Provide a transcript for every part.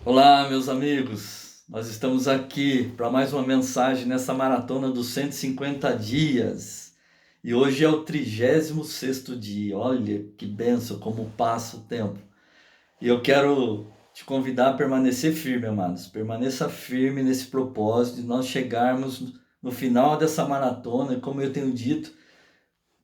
Olá, meus amigos. Nós estamos aqui para mais uma mensagem nessa maratona dos 150 dias. E hoje é o 36º dia. Olha que bênção, como passa o tempo. E eu quero te convidar a permanecer firme, amados. Permaneça firme nesse propósito de nós chegarmos no final dessa maratona. E como eu tenho dito,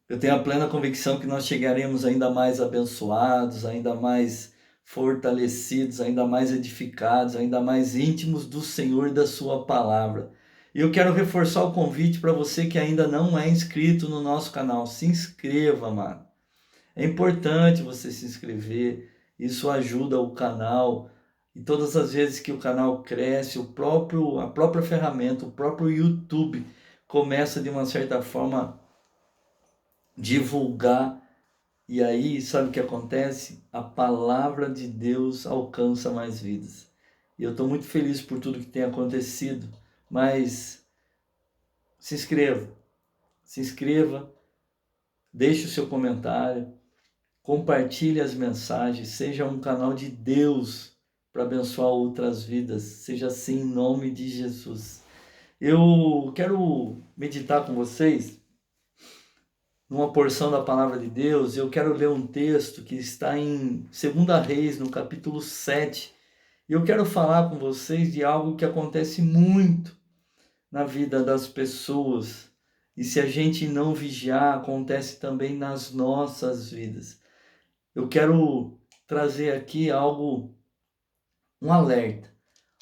eu tenho a plena convicção que nós chegaremos ainda mais abençoados, ainda mais fortalecidos, ainda mais edificados, ainda mais íntimos do Senhor e da sua palavra. E eu quero reforçar o convite para você que ainda não é inscrito no nosso canal. Se inscreva, mano. É importante você se inscrever. Isso ajuda o canal. E todas as vezes que o canal cresce, a própria ferramenta, o próprio YouTube começa de uma certa forma divulgar, e aí sabe o que acontece? A palavra de Deus alcança mais vidas. E eu estou muito feliz por tudo que tem acontecido, mas se inscreva, deixe o seu comentário, compartilhe as mensagens, seja um canal de Deus para abençoar outras vidas, seja assim em nome de Jesus. Eu quero meditar com vocês numa porção da palavra de Deus. Eu quero ler um texto que está em 2 Reis, no capítulo 7. E eu quero falar com vocês de algo que acontece muito na vida das pessoas. E se a gente não vigiar, acontece também nas nossas vidas. Eu quero trazer aqui um alerta,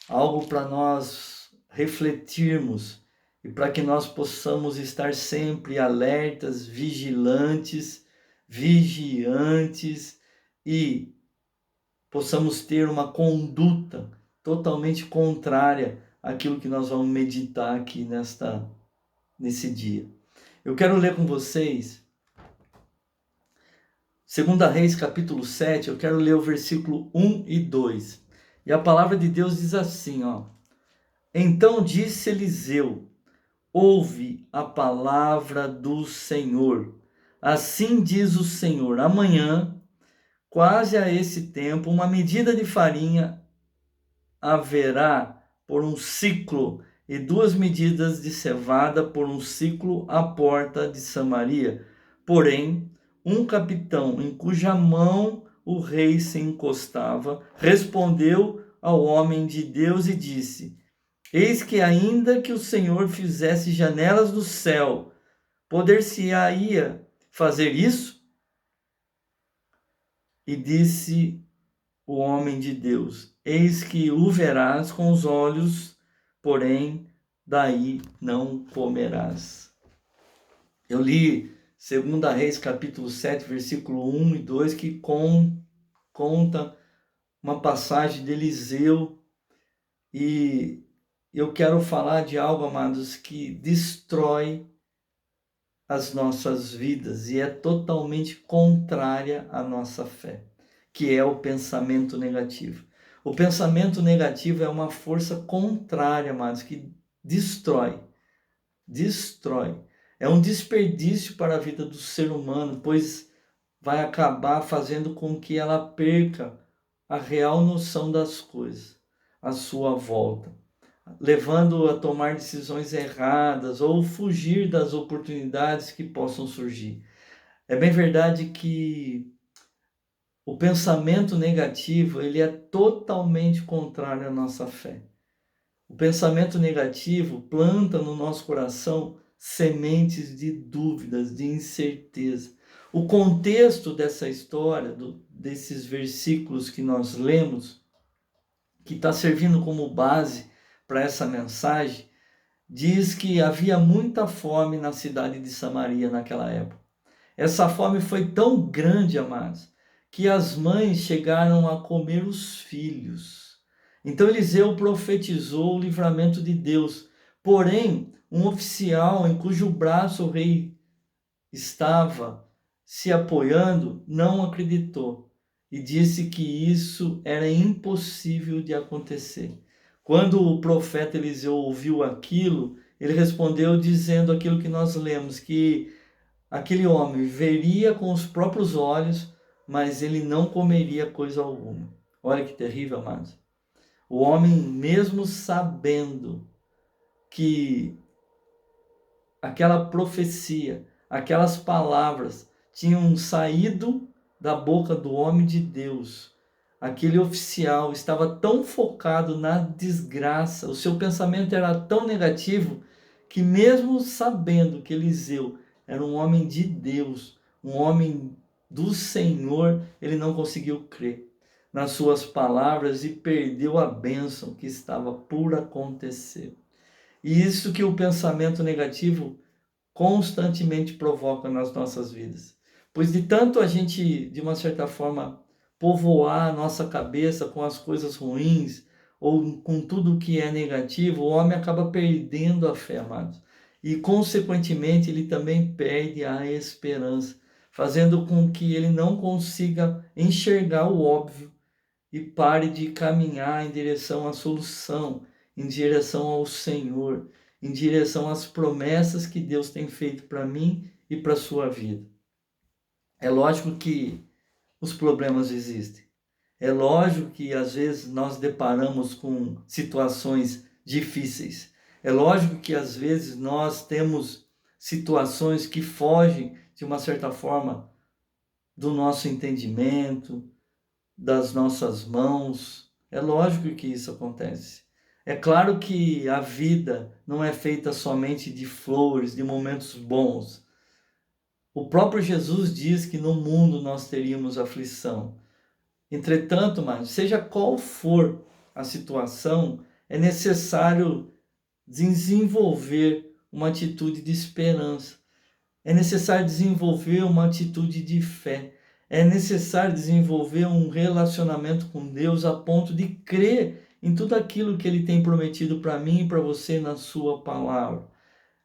algo para nós refletirmos e para que nós possamos estar sempre alertas, vigilantes, vigiantes e possamos ter uma conduta totalmente contrária àquilo que nós vamos meditar aqui nesse dia. Eu quero ler com vocês 2 Reis capítulo 7, eu quero ler o versículo 1 e 2. E a palavra de Deus diz assim, ó: Então disse Eliseu: Ouve a palavra do Senhor. Assim diz o Senhor: amanhã, quase a esse tempo, uma medida de farinha haverá por um ciclo, e 2 medidas de cevada por um ciclo à porta de Samaria. Porém, um capitão em cuja mão o rei se encostava, respondeu ao homem de Deus e disse: Eis que ainda que o Senhor fizesse janelas do céu, poder-se-ia fazer isso? E disse o homem de Deus: Eis que o verás com os olhos, porém daí não comerás. Eu li 2 Reis capítulo 7, versículo 1 e 2, que conta uma passagem de Eliseu, e eu quero falar de algo, amados, que destrói as nossas vidas e é totalmente contrária à nossa fé, que é o pensamento negativo. O pensamento negativo é uma força contrária, amados, que destrói. É um desperdício para a vida do ser humano, pois vai acabar fazendo com que ela perca a real noção das coisas à sua volta, levando a tomar decisões erradas ou fugir das oportunidades que possam surgir. É bem verdade que o pensamento negativo, ele é totalmente contrário à nossa fé. O pensamento negativo planta no nosso coração sementes de dúvidas, de incerteza. O contexto dessa história, desses versículos que nós lemos, que está servindo como base para essa mensagem, diz que havia muita fome na cidade de Samaria naquela época. Essa fome foi tão grande, amados, que as mães chegaram a comer os filhos. Então Eliseu profetizou o livramento de Deus. Porém, um oficial em cujo braço o rei estava se apoiando não acreditou e disse que isso era impossível de acontecer. Quando o profeta Eliseu ouviu aquilo, ele respondeu dizendo aquilo que nós lemos, que aquele homem veria com os próprios olhos, mas ele não comeria coisa alguma. Olha que terrível, amados. O homem, mesmo sabendo que aquela profecia, aquelas palavras tinham saído da boca do homem de Deus, aquele oficial estava tão focado na desgraça, o seu pensamento era tão negativo, que mesmo sabendo que Eliseu era um homem de Deus, um homem do Senhor, ele não conseguiu crer nas suas palavras e perdeu a bênção que estava por acontecer. E isso que o pensamento negativo constantemente provoca nas nossas vidas. Pois de tanto a gente, de uma certa forma, povoar a nossa cabeça com as coisas ruins ou com tudo que é negativo, o homem acaba perdendo a fé, amados. E, consequentemente, ele também perde a esperança, fazendo com que ele não consiga enxergar o óbvio e pare de caminhar em direção à solução, em direção ao Senhor, em direção às promessas que Deus tem feito para mim e para a sua vida. É lógico que os problemas existem. É lógico que às vezes nós deparamos com situações difíceis. É lógico que às vezes nós temos situações que fogem, de uma certa forma, do nosso entendimento, das nossas mãos. É lógico que isso acontece. É claro que a vida não é feita somente de flores, de momentos bons. O próprio Jesus diz que no mundo nós teríamos aflição. Entretanto, mas seja qual for a situação, é necessário desenvolver uma atitude de esperança. É necessário desenvolver uma atitude de fé. É necessário desenvolver um relacionamento com Deus a ponto de crer em tudo aquilo que Ele tem prometido para mim e para você na sua palavra.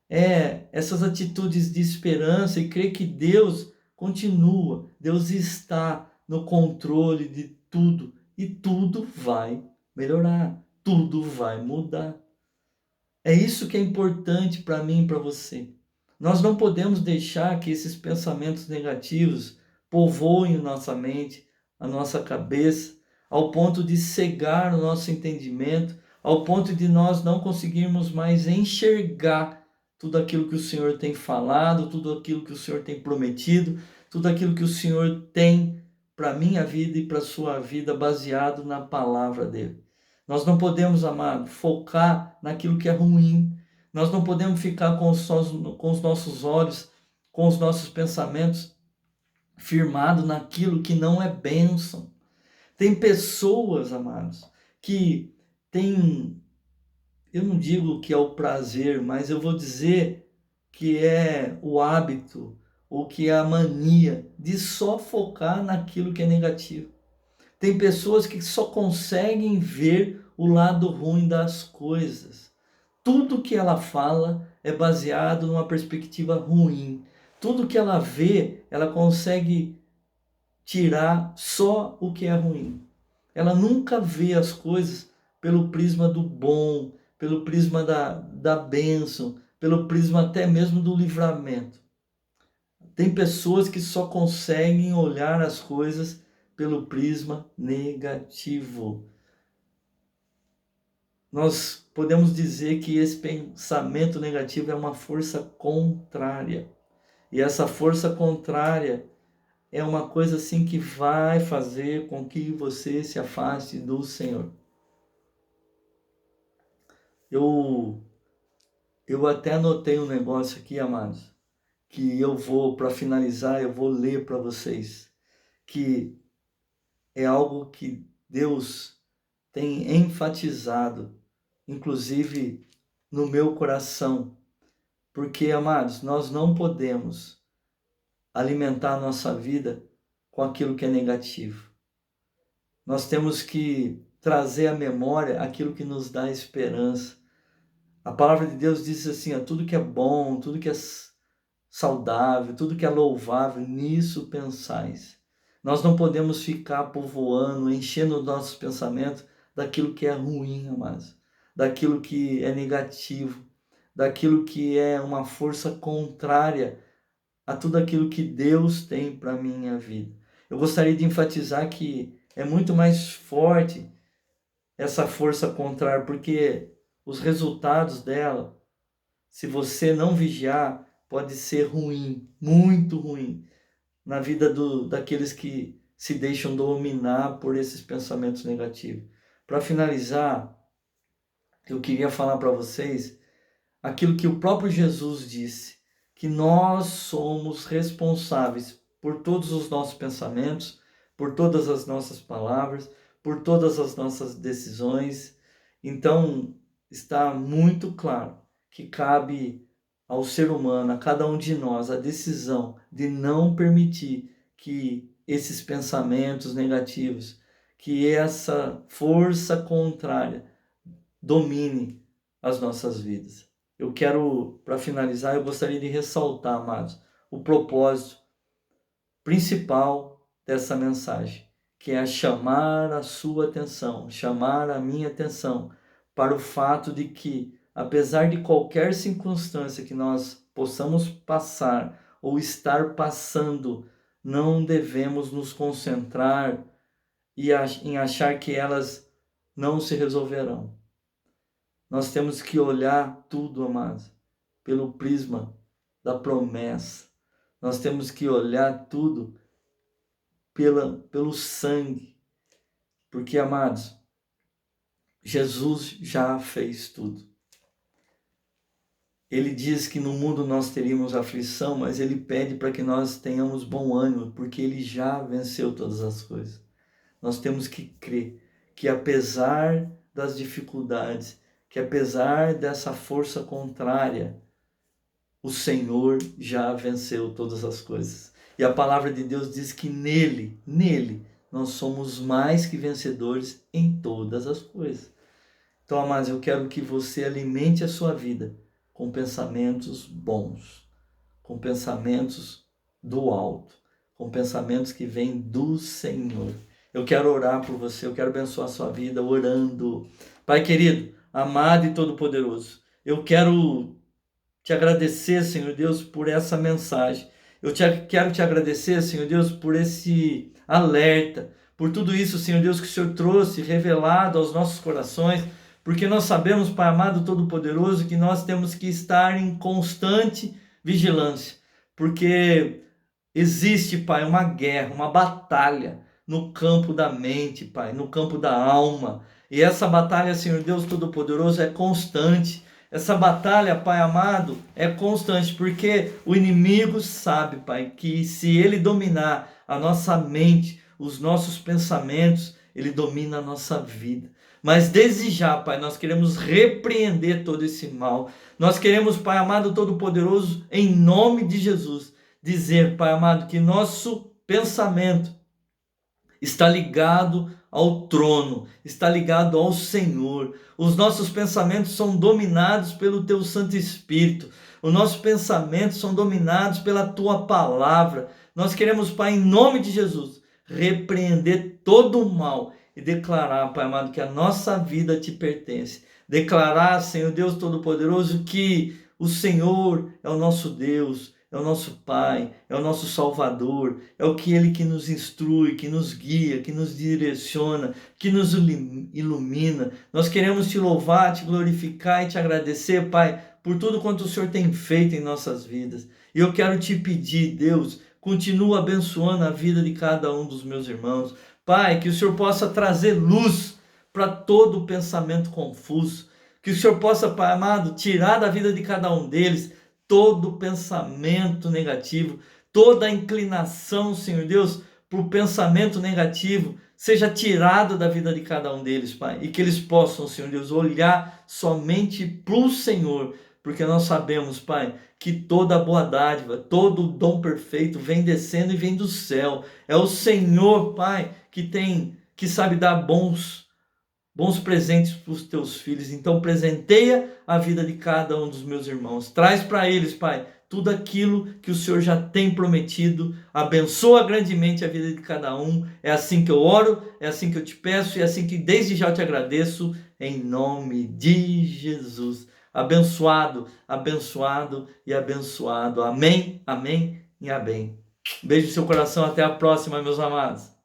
Essas atitudes de esperança e crer que Deus continua, Deus está no controle de tudo e tudo vai melhorar, tudo vai mudar. É isso que é importante para mim e para você. Nós não podemos deixar que esses pensamentos negativos povoem nossa mente, a nossa cabeça, ao ponto de cegar o nosso entendimento, ao ponto de nós não conseguirmos mais enxergar tudo aquilo que o Senhor tem falado, tudo aquilo que o Senhor tem prometido, tudo aquilo que o Senhor tem para a minha vida e para a sua vida, baseado na palavra dele. Nós não podemos, amado, focar naquilo que é ruim. Nós não podemos ficar com os nossos olhos, com os nossos pensamentos firmados naquilo que não é bênção. Tem pessoas, amados, que têm, eu não digo que é o prazer, mas eu vou dizer que é o hábito, ou que é a mania de só focar naquilo que é negativo. Tem pessoas que só conseguem ver o lado ruim das coisas. Tudo que ela fala é baseado numa perspectiva ruim. Tudo que ela vê, ela consegue tirar só o que é ruim. Ela nunca vê as coisas pelo prisma do bom, pelo prisma da bênção, pelo prisma até mesmo do livramento. Tem pessoas que só conseguem olhar as coisas pelo prisma negativo. Nós podemos dizer que esse pensamento negativo é uma força contrária. E essa força contrária é uma coisa assim que vai fazer com que você se afaste do Senhor. Eu até anotei um negócio aqui, amados, que eu vou, para finalizar, eu vou ler para vocês, que é algo que Deus tem enfatizado, inclusive no meu coração, porque, amados, nós não podemos alimentar a nossa vida com aquilo que é negativo. Nós temos que trazer à memória aquilo que nos dá esperança. A palavra de Deus diz assim, tudo que é bom, tudo que é saudável, tudo que é louvável, nisso pensais. Nós não podemos ficar povoando, enchendo os nossos pensamentos daquilo que é ruim, amados, daquilo que é negativo, daquilo que é uma força contrária a tudo aquilo que Deus tem para a minha vida. Eu gostaria de enfatizar que é muito mais forte essa força contrária, porque os resultados dela, se você não vigiar, pode ser ruim, muito ruim, na vida daqueles que se deixam dominar por esses pensamentos negativos. Para finalizar, eu queria falar para vocês aquilo que o próprio Jesus disse, que nós somos responsáveis por todos os nossos pensamentos, por todas as nossas palavras, por todas as nossas decisões. Então, está muito claro que cabe ao ser humano, a cada um de nós, a decisão de não permitir que esses pensamentos negativos, que essa força contrária domine as nossas vidas. Eu quero, para finalizar, eu gostaria de ressaltar, amados, o propósito principal dessa mensagem, que é chamar a sua atenção, chamar a minha atenção para o fato de que, apesar de qualquer circunstância que nós possamos passar ou estar passando, não devemos nos concentrar em achar que elas não se resolverão. Nós temos que olhar tudo, amados, pelo prisma da promessa. Nós temos que olhar tudo pelo sangue. Porque, amados, Jesus já fez tudo. Ele diz que no mundo nós teríamos aflição, mas ele pede para que nós tenhamos bom ânimo, porque ele já venceu todas as coisas. Nós temos que crer que, apesar das dificuldades, que apesar dessa força contrária, o Senhor já venceu todas as coisas. E a palavra de Deus diz que nele, nós somos mais que vencedores em todas as coisas. Então, amados, eu quero que você alimente a sua vida com pensamentos bons, com pensamentos do alto, com pensamentos que vêm do Senhor. Eu quero orar por você, eu quero abençoar a sua vida orando. Pai querido, amado e todo-poderoso, eu quero te agradecer, Senhor Deus, por essa mensagem. Quero te agradecer, Senhor Deus, por esse alerta, por tudo isso, Senhor Deus, que o Senhor trouxe, revelado aos nossos corações, porque nós sabemos, Pai amado todo-poderoso, que nós temos que estar em constante vigilância, porque existe, Pai, uma guerra, uma batalha no campo da mente, Pai, no campo da alma. E essa batalha, Senhor Deus Todo-Poderoso, é constante. Essa batalha, Pai amado, é constante, porque o inimigo sabe, Pai, que se ele dominar a nossa mente, os nossos pensamentos, ele domina a nossa vida. Mas desde já, Pai, nós queremos repreender todo esse mal. Nós queremos, Pai amado Todo-Poderoso, em nome de Jesus, dizer, Pai amado, que nosso pensamento está ligado ao trono, está ligado ao Senhor. Os nossos pensamentos são dominados pelo Teu Santo Espírito. Os nossos pensamentos são dominados pela Tua palavra. Nós queremos, Pai, em nome de Jesus, repreender todo o mal e declarar, Pai amado, que a nossa vida te pertence. Declarar, Senhor Deus Todo-Poderoso, que o Senhor é o nosso Deus, é o nosso Pai, é o nosso Salvador, é aquele que nos instrui, que nos guia, que nos direciona, que nos ilumina. Nós queremos te louvar, te glorificar e te agradecer, Pai, por tudo quanto o Senhor tem feito em nossas vidas. E eu quero te pedir, Deus, continua abençoando a vida de cada um dos meus irmãos. Pai, que o Senhor possa trazer luz para todo o pensamento confuso. Que o Senhor possa, Pai amado, tirar da vida de cada um deles todo pensamento negativo, toda inclinação, Senhor Deus, para o pensamento negativo, seja tirado da vida de cada um deles, Pai. E que eles possam, Senhor Deus, olhar somente para o Senhor, porque nós sabemos, Pai, que toda boa dádiva, todo dom perfeito vem descendo e vem do céu. É o Senhor, Pai, que sabe dar bons presentes para os teus filhos. Então presenteia a vida de cada um dos meus irmãos. Traz para eles, Pai, tudo aquilo que o Senhor já tem prometido. Abençoa grandemente a vida de cada um. É assim que eu oro, é assim que eu te peço, e é assim que desde já eu te agradeço, em nome de Jesus. Abençoado, abençoado e abençoado. Amém, amém e amém. Beijo no seu coração. Até a próxima, meus amados.